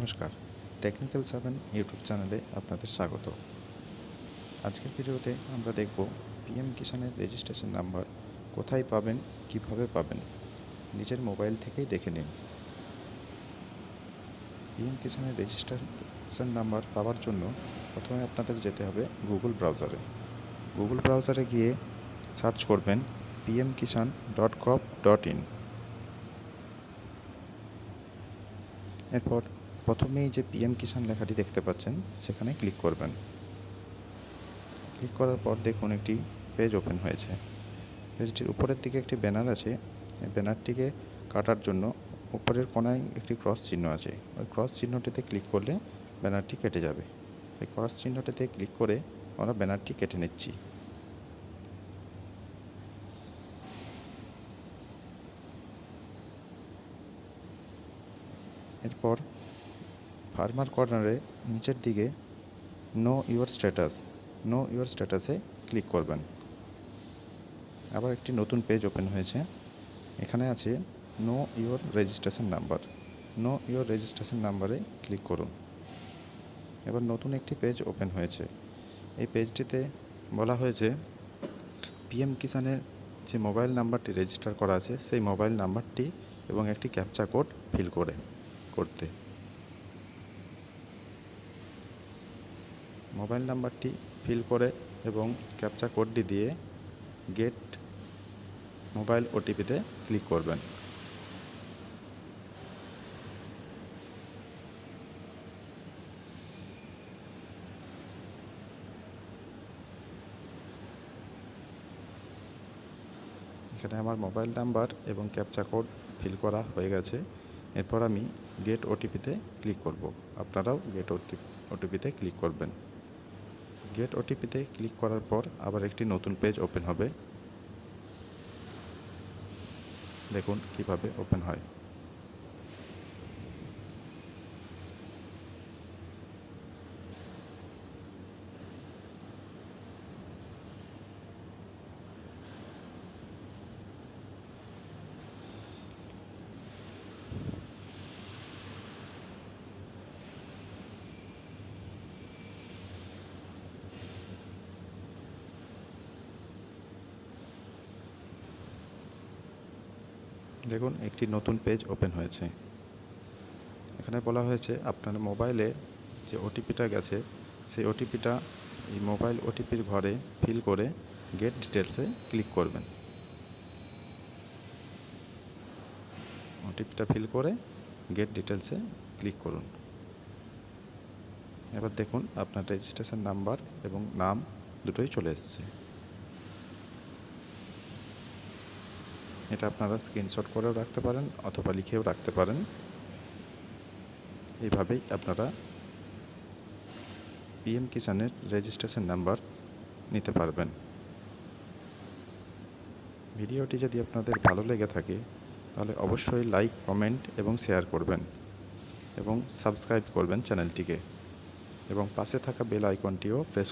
নমস্কার, technical 7 YouTube চ্যানেলে আপনাদের স্বাগত। আজকের ভিডিওতে আমরা দেখব পিএম কিষাণের রেজিস্ট্রেশন নাম্বার কোথায় পাবেন, কিভাবে পাবেন। নিজের মোবাইল থেকেই দেখে নিন। পিএম কিষাণের রেজিস্ট্রেশন নাম্বার পাওয়ার জন্য প্রথমে আপনাদের যেতে হবে গুগল ব্রাউজারে। গুগল ব্রাউজারে গিয়ে সার্চ করবেন pmkishan.gov.in। এরপর প্রথমেই যে পিএম কিষাণ লেখাটি দেখতে পাচ্ছেন সেখানে ক্লিক করবেন। ক্লিক করার পর দেখুন একটি পেজ ওপেন হয়েছে। পেজটির উপরের দিকে একটি ব্যানার আছে। এই ব্যানারটিকে কাটার জন্য উপরের কোণায় একটি ক্রস চিহ্ন আছে। ওই ক্রস চিহ্নটিতে ক্লিক করলে ব্যানারটি কেটে যাবে। এই ক্রস চিহ্নটিতে ক্লিক করে আমরা ব্যানারটি কেটে নিচ্ছি। এরপর ফার্মার কর্নারে নিচের দিকে নো ইউর স্ট্যাটাসে ক্লিক করবেন। আবার একটি নতুন পেজ ওপেন হয়েছে। এখানে আছে নো ইউর রেজিস্ট্রেশন নাম্বারে ক্লিক করুন। এবার নতুন একটি পেজ ওপেন হয়েছে। এই পেজটিতে বলা হয়েছে পিএম কিষাণের যে মোবাইল নাম্বারটি রেজিস্টার করা আছে সেই মোবাইল নাম্বারটি এবং একটি ক্যাপচা কোড ফিল করতে। মোবাইল নাম্বারটি ফিল করে এবং ক্যাপচা কোডটি দিয়ে গেট মোবাইল ওটিপিতে ক্লিক করবেন। এখানে আমার মোবাইল নাম্বার এবং ক্যাপচা কোড ফিল করা হয়ে গেছে। এরপর আমি গেট ওটিপিতে ক্লিক করব। আপনারাও গেট ওটিপিতে ক্লিক করবেন। গেট ওটিপিতে ক্লিক করার পর আবার একটি নতুন পেজ ওপেন হবে। দেখুন কিভাবে ওপেন হয়। দেখুন একটি নতুন পেজ ওপেন হয়েছে। এখানে বলা হয়েছে আপনার মোবাইলে যে ওটিপিটা গেছে সেই ওটিপিটা এই মোবাইল ওটিপির ঘরে ফিল করে গেট ডিটেলসে ক্লিক করবেন। ওটিপিটা ফিল করে গেট ডিটেলসে ক্লিক করুন। এবার দেখুন আপনার রেজিস্ট্রেশন নাম্বার এবং নাম দুটোই চলে এসেছে। এটা আপনারা স্ক্রিনশট করেও রাখতে পারেন অথবা লিখেও রাখতে পারেন। এইভাবেই আপনারা পিএম কিষাণের রেজিস্ট্রেশন নাম্বার নিতে পারবেন। ভিডিওটি যদি আপনাদের ভালো লেগে থাকে তাহলে অবশ্যই লাইক, কমেন্ট এবং শেয়ার করবেন এবং সাবস্ক্রাইব করবেন চ্যানেলটিকে এবং পাশে থাকা বেল আইকনটিও প্রেস